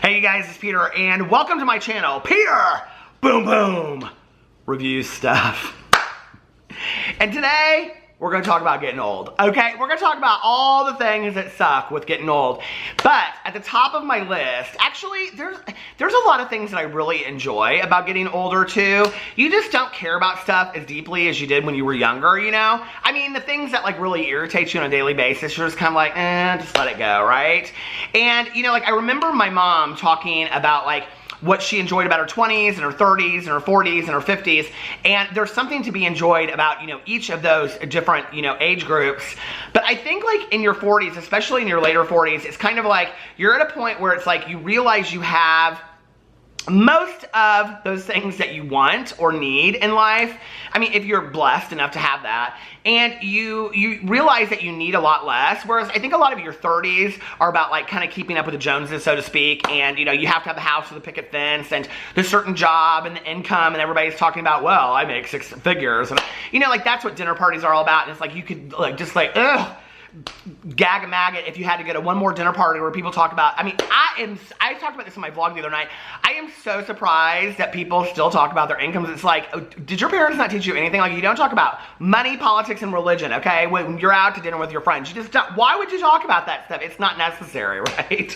Hey you guys, it's Peter, and welcome to my channel, Peter Boom Boom Reviews Stuff. And today, we're gonna talk about getting old, okay? We're gonna talk about all the things that suck with getting old. But at the top of my list, actually, there's a lot of things that I really enjoy about getting older too. You just don't care about stuff as deeply as you did when you were younger, you know? I mean, the things that like really irritate you on a daily basis, you're just kind of like, just let it go, right? And, you know, like I remember my mom talking about like, what she enjoyed about her 20s and her 30s and her 40s and her 50s, and there's something to be enjoyed about, you know, each of those different, you know, age groups. But I think like in your 40s, especially in your later 40s, it's kind of like you're at a point where it's like you realize you have most of those things that you want or need in life. I mean, if you're blessed enough to have that, and you realize that you need a lot less, whereas I think a lot of your 30s are about like kind of keeping up with the Joneses, so to speak, and you know, you have to have the house with a picket fence and the certain job and the income, and everybody's talking about, well, I make six figures, and you know, like that's what dinner parties are all about, and it's like you could like just like, gag a maggot if you had to go to one more dinner party where people talk about, I mean, I talked about this in my vlog the other night. I am so surprised that people still talk about their incomes. It's like, did your parents not teach you anything? Like, you don't talk about money, politics, and religion, okay? When you're out to dinner with your friends, you just don't. Why would you talk about that stuff? It's not necessary, right?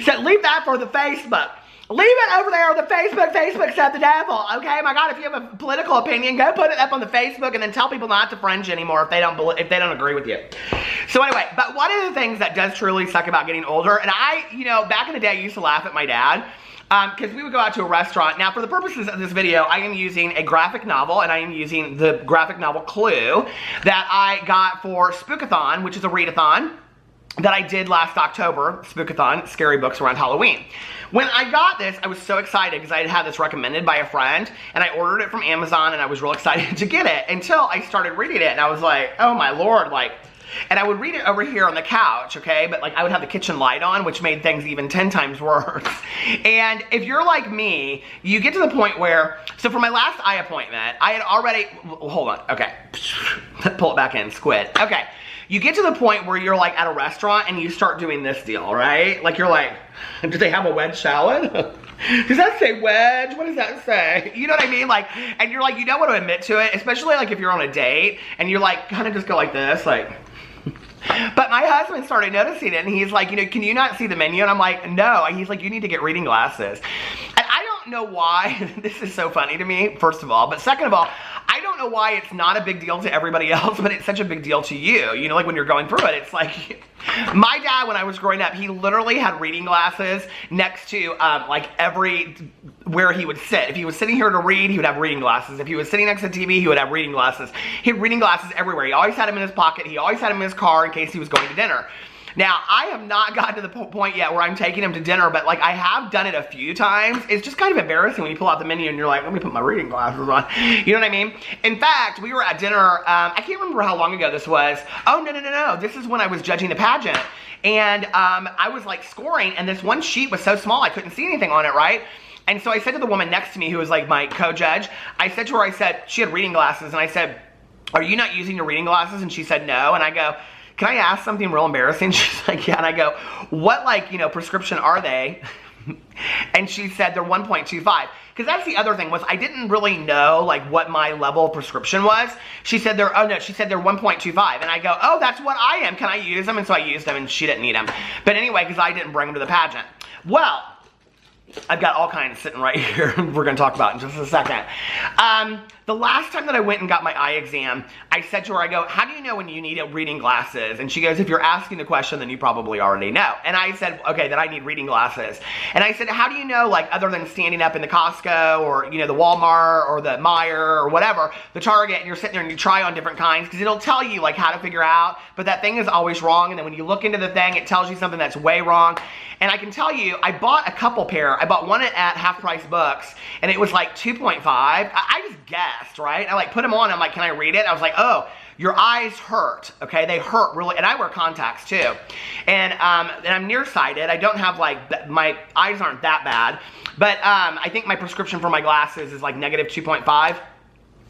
So leave that for the Facebook. Leave it over there on the Facebook. Facebook's of the devil, okay? My God, if you have a political opinion, go put it up on the Facebook and then tell people not to friend you anymore if they don't agree with you. So anyway, but one of the things that does truly suck about getting older, and I, you know, back in the day, I used to laugh at my dad, because we would go out to a restaurant. Now, for the purposes of this video, I am using a graphic novel, and I am using the graphic novel Clue that I got for Spookathon, which is a readathon that I did last October, Spookathon, scary books around Halloween. When I got this, I was so excited because I had had this recommended by a friend, and I ordered it from Amazon, and I was real excited to get it until I started reading it, and I was like, oh my Lord, like, and I would read it over here on the couch, okay, but like I would have the kitchen light on, which made things even 10 times worse. And if you're like me, you get to the point where, so for my last eye appointment, I had already, hold on, okay, pull it back in, squid, okay. You get to the point where you're like at a restaurant and you start doing this deal, right? Like you're like, do they have a wedge salad? Does that say wedge? What does that say? You know what I mean? Like, and you're like, you don't want to admit to it, especially like if you're on a date and you're like, kind of just go like this, like. But my husband started noticing it and he's like, you know, can you not see the menu? And I'm like, no. And he's like, you need to get reading glasses. And I don't know why this is so funny to me, first of all, but second of all, I don't know why it's not a big deal to everybody else, but it's such a big deal to you. You know, like when you're going through it, it's like, my dad, when I was growing up, he literally had reading glasses next to like where he would sit. If he was sitting here to read, he would have reading glasses. If he was sitting next to the TV, he would have reading glasses. He had reading glasses everywhere. He always had them in his pocket. He always had them in his car in case he was going to dinner. Now, I have not gotten to the point yet where I'm taking him to dinner, but like I have done it a few times. It's just kind of embarrassing when you pull out the menu and you're like, let me put my reading glasses on. You know what I mean? In fact, we were at dinner, I can't remember how long ago this was. Oh, no. This is when I was judging the pageant. And I was like scoring, and this one sheet was so small I couldn't see anything on it, right? And so I said to the woman next to me, who was like my co-judge, I said to her, I said, she had reading glasses, and I said, are you not using your reading glasses? And she said no, and I go, can I ask something real embarrassing? She's like, yeah, and I go, what like, you know, prescription are they? And she said they're 1.25. Because that's the other thing, was I didn't really know like what my level of prescription was. She said they're 1.25. And I go, oh, that's what I am. Can I use them? And so I used them and she didn't need them. But anyway, because I didn't bring them to the pageant. Well, I've got all kinds sitting right here we're going to talk about in just a second. The last time that I went and got my eye exam, I said to her, I go, how do you know when you need reading glasses? And she goes, if you're asking the question, then you probably already know. And I said, okay, then I need reading glasses. And I said, how do you know, like, other than standing up in the Costco or, you know, the Walmart or the Meijer or whatever, the Target, and you're sitting there and you try on different kinds, because it'll tell you, like, how to figure out, but that thing is always wrong. And then when you look into the thing, it tells you something that's way wrong. And I can tell you, I bought a couple pair. I bought one at Half Price Books, and it was like 2.5. I just guessed, right? I like put them on. I'm like, can I read it? I was like, oh, your eyes hurt. Okay, they hurt really, and I wear contacts too. And I'm nearsighted. I don't have like, my eyes aren't that bad, but I think my prescription for my glasses is like -2.5.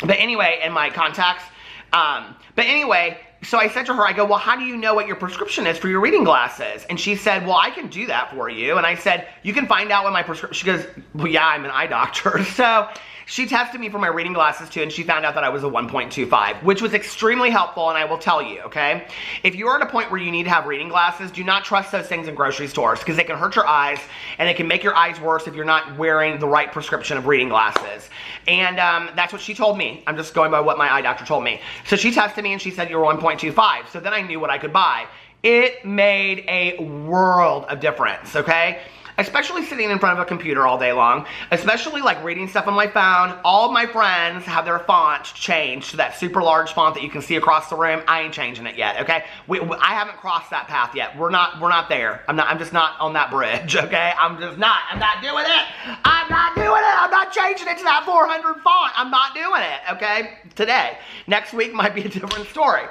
But anyway, and my contacts. But anyway, so I said to her, I go, well, how do you know what your prescription is for your reading glasses? And she said, well, I can do that for you. And I said, you can find out what my prescription, she goes, well, yeah, I'm an eye doctor. So she tested me for my reading glasses too, and she found out that I was a 1.25, which was extremely helpful, and I will tell you, okay? If you're at a point where you need to have reading glasses, do not trust those things in grocery stores, because they can hurt your eyes, and they can make your eyes worse if you're not wearing the right prescription of reading glasses. And that's what she told me. I'm just going by what my eye doctor told me. So she tested me, and she said, you're 1.25. So then I knew what I could buy. It made a world of difference, okay? Especially sitting in front of a computer all day long, especially like reading stuff on my phone. All of my friends have their font changed to that super large font that you can see across the room. I ain't changing it yet, okay? I haven't crossed that path yet. We're not there. I'm just not on that bridge, okay? I'm not doing it. I'm not doing it. I'm not changing it to that 400 font. I'm not doing it, okay? Today. Next week might be a different story.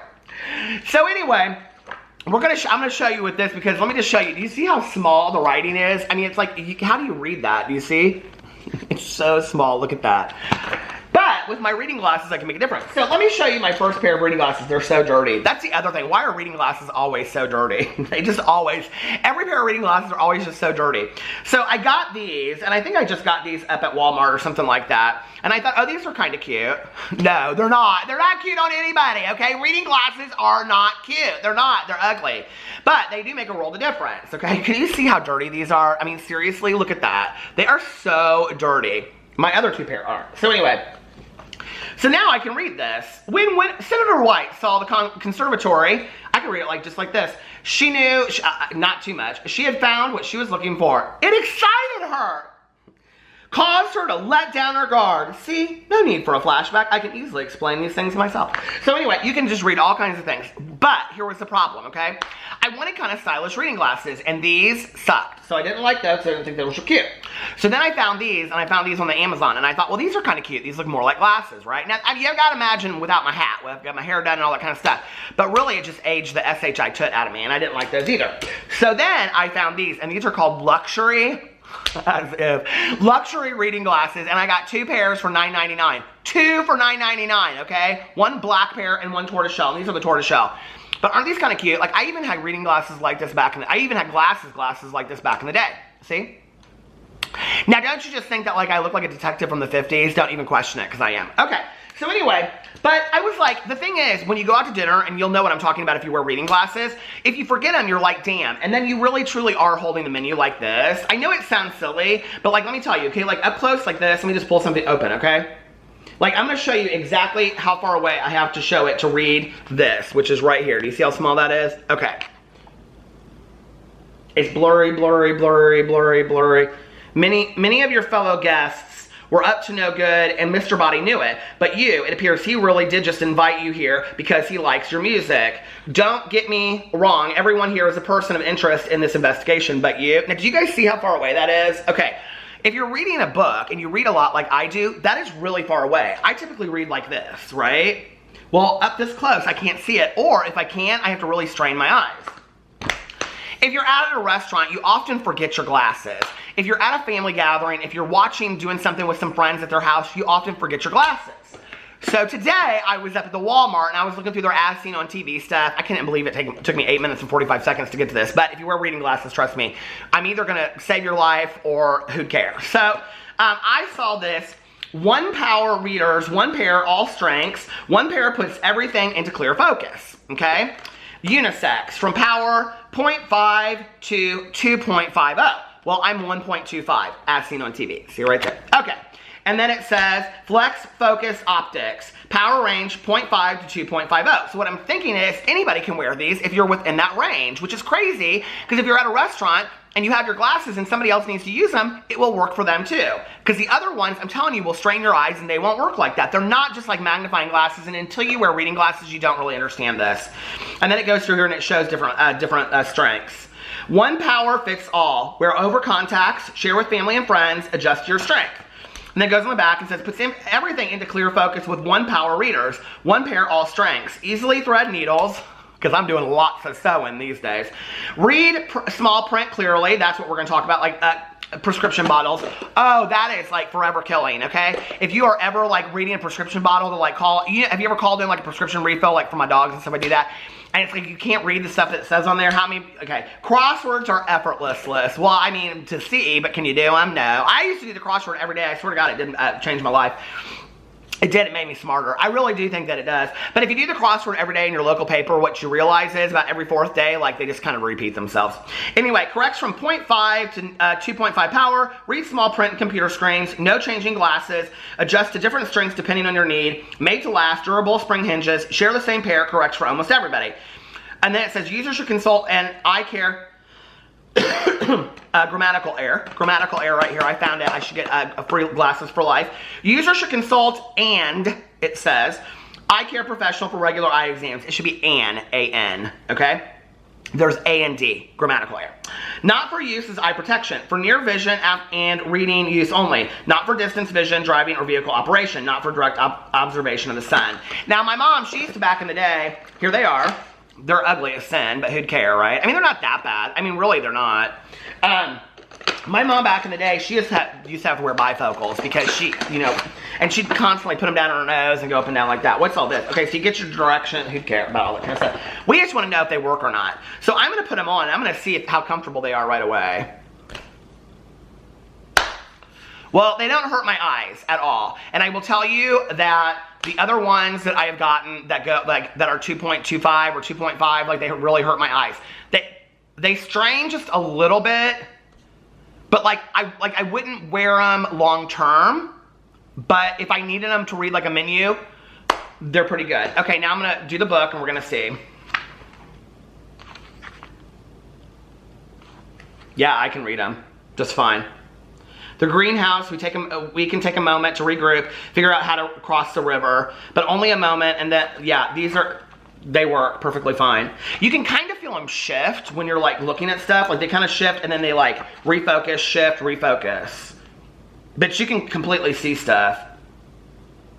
So anyway, I'm gonna show you with this, because let me just show you. Do you see how small the writing is? I mean, it's like, how do you read that? Do you see? It's so small. Look at that. But with my reading glasses, I can make a difference. So let me show you my first pair of reading glasses. They're so dirty. That's the other thing. Why are reading glasses always so dirty? They just always, every pair of reading glasses are always just so dirty. So I got these, and I think I just got these up at Walmart or something like that. And I thought, oh, these are kind of cute. No, they're not. They're not cute on anybody, okay? Reading glasses are not cute. They're not. They're ugly. But they do make a world of difference, okay? Can you see how dirty these are? I mean, seriously, look at that. They are so dirty. My other two pair aren't. So anyway, so now I can read this. When Senator White saw the conservatory, I can read it just like this. She knew, not too much, she had found what she was looking for. It excited her. Caused her to let down her guard. See, no need for a flashback. I can easily explain these things myself. So anyway, you can just read all kinds of things. But here was the problem, okay? I wanted kind of stylish reading glasses, and these sucked. So I didn't like those, so I didn't think they were so cute. So then I found these, and I found these on the Amazon, and I thought, well, these are kind of cute. These look more like glasses, right? Now, you gotta imagine without my hat. I've got my hair done and all that kind of stuff. But really, it just aged the SHI toot out of me, and I didn't like those either. So then I found these, and these are called luxury. As if. Luxury reading glasses, and I got two pairs for $9.99. Two for $9.99, okay? One black pair and one tortoiseshell, and these are the tortoiseshell. But aren't these kind of cute? Like, I even had reading glasses like this back in the, I even had glasses like this back in the day. See? Now, don't you just think that, like, I look like a detective from the 50s? Don't even question it, because I am. Okay, so anyway, but I was like, the thing is, when you go out to dinner, and you'll know what I'm talking about if you wear reading glasses, if you forget them, you're like, damn. And then you really, truly are holding the menu like this. I know it sounds silly, but, like, let me tell you, okay? Like, up close like this, let me just pull something open, okay? Like, I'm going to show you exactly how far away I have to show it to read this, which is right here. Do you see how small that is? Okay. It's blurry, blurry, blurry, blurry, blurry. Many of your fellow guests were up to no good, and Mr. Body knew it. But you, it appears he really did just invite you here because he likes your music. Don't get me wrong, everyone here is a person of interest in this investigation, but you. Now, do you guys see how far away that is? Okay. If you're reading a book, and you read a lot like I do, that is really far away. I typically read like this, right? Well, up this close, I can't see it. Or, if I can, I have to really strain my eyes. If you're out at a restaurant, you often forget your glasses. If you're at a family gathering, if you're doing something with some friends at their house, you often forget your glasses. So today, I was up at the Walmart, and I was looking through their as seen on TV stuff. I couldn't believe it took me 8 minutes and 45 seconds to get to this, but if you wear reading glasses, trust me, I'm either going to save your life or who'd care. So, I saw this. One power readers, one pair, all strengths. One pair puts everything into clear focus, okay? Unisex, from power 0.5 to 2.50. Well, I'm 1.25, as seen on TV. See right there? Okay. And then it says flex focus optics, power range 0.5 to 2.50. So what I'm thinking is anybody can wear these if you're within that range, which is crazy because if you're at a restaurant and you have your glasses and somebody else needs to use them, it will work for them too. Because the other ones, I'm telling you, will strain your eyes and they won't work like that. They're not just like magnifying glasses, and until you wear reading glasses, you don't really understand this. And then it goes through here and it shows different strengths. One power fits all. Wear over contacts, share with family and friends, adjust your strength. And then it goes on the back and says, puts everything into clear focus with one power readers, one pair all strengths. Easily thread needles, because I'm doing lots of sewing these days. Read small print clearly, that's what we're going to talk about. Like, prescription bottles. Oh, that is like forever killing, okay? If you are ever like reading a prescription bottle to like call, have you ever called in like a prescription refill, like for my dogs and stuff, I do that. And it's like you can't read the stuff that says on there. How many, okay, crosswords are effortless. Well, I mean, to see, but can you do them? No. I used to do the crossword every day. I swear to God, it didn't change my life. It did. It made me smarter. I really do think that it does. But if you do the crossword every day in your local paper, what you realize is about every fourth day, like they just kind of repeat themselves. Anyway, corrects from 0.5 to 2.5 power, read small print and computer screens, no changing glasses, adjust to different strengths depending on your need, made to last, durable spring hinges, share the same pair, corrects for almost everybody. And then it says users should consult an eye care grammatical error right here. I found it. I should get a free glasses for life. User should consult, and it says eye care professional for regular eye exams. It should be an, A-N, okay? There's A and D, grammatical error. Not for use as eye protection. For near vision and reading use only. Not for distance vision, driving, or vehicle operation. Not for direct observation of the sun. Now, my mom, she used to back in the day, here they are. They're ugly as sin, but who'd care, right? I mean, they're not that bad. I mean, really, they're not. My mom back in the day, she used to have to wear bifocals because she, and she'd constantly put them down on her nose and go up and down like that. What's all this? Okay, so you get your direction. Who'd care about all that kind of stuff? We just want to know if they work or not. So I'm going to put them on. And I'm going to see how comfortable they are right away. Well, they don't hurt my eyes at all. And I will tell you that the other ones that I have gotten that go that are 2.25 or 2.5, like they really hurt my eyes. They strain just a little bit, but I wouldn't wear them long term. But if I needed them to read like a menu, they're pretty good. Okay, now I'm gonna do the book and we're gonna see. Yeah, I can read them just fine. The greenhouse, we can take a moment to regroup, figure out how to cross the river, but only a moment, and then, yeah, they work perfectly fine. You can kind of feel them shift when you're like looking at stuff, like they kind of shift and then they like refocus, shift, refocus. But you can completely see stuff.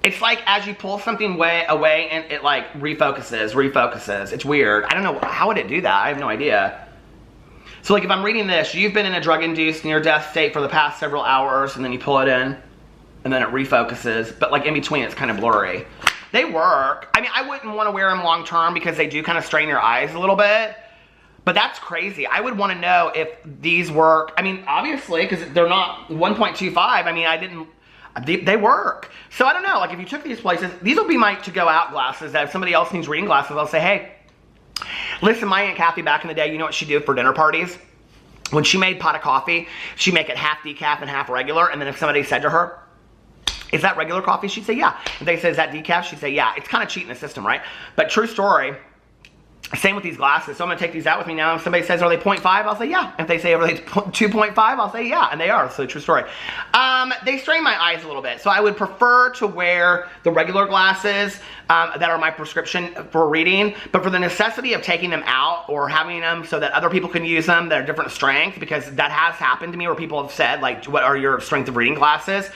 It's like as you pull something away and it like refocuses. It's weird. I don't know, how would it do that? I have no idea. So like if I'm reading this, you've been in a drug-induced near-death state for the past several hours, and then you pull it in, and then it refocuses, but like in between it's kind of blurry. They work. I mean, I wouldn't want to wear them long-term because they do kind of strain your eyes a little bit, but that's crazy. I would want to know if these work. I mean, obviously, because they're not 1.25. I mean, they work. So I don't know, like if you took these places, these will be my to-go out glasses that if somebody else needs reading glasses, I'll say, hey, listen, my Aunt Kathy back in the day, you know what she'd do for dinner parties? When she made pot of coffee, she'd make it half decaf and half regular, and then if somebody said to her, is that regular coffee? She'd say, yeah. If they say, is that decaf? She'd say, yeah. It's kind of cheating the system, right? But true story, same with these glasses. So I'm going to take these out with me now. If somebody says, are they 0.5? I'll say, yeah. If they say, are they 2.5? I'll say, yeah. And they are. So true story. They strain my eyes a little bit. So I would prefer to wear the regular glasses that are my prescription for reading. But for the necessity of taking them out or having them so that other people can use them, they're different strength, because that has happened to me where people have said, like, what are your strength of reading glasses?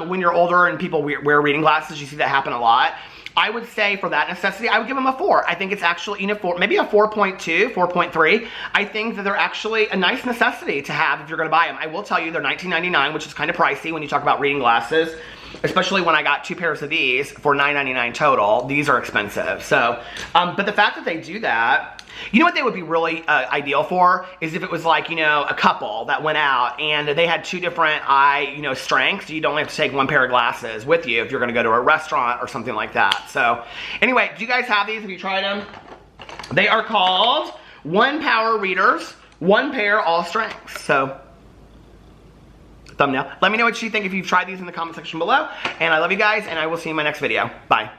When you're older and people wear reading glasses, you see that happen a lot. I would say for that necessity, I would give them a 4. I think it's actually, maybe a 4.2, 4.3. I think that they're actually a nice necessity to have if you're going to buy them. I will tell you they're $19.99, which is kind of pricey when you talk about reading glasses, especially when I got 2 pairs of these for $9.99 total. These are expensive. So, but the fact that they do that, you know what they would be really ideal for is if it was like, a couple that went out and they had 2 different eye, strengths. You'd only have to take 1 pair of glasses with you if you're going to go to a restaurant or something like that. So anyway, do you guys have these? Have you tried them? They are called 1 Power Readers, 1 pair, all strengths. So thumbnail. Let me know what you think if you've tried these in the comment section below. And I love you guys, and I will see you in my next video. Bye.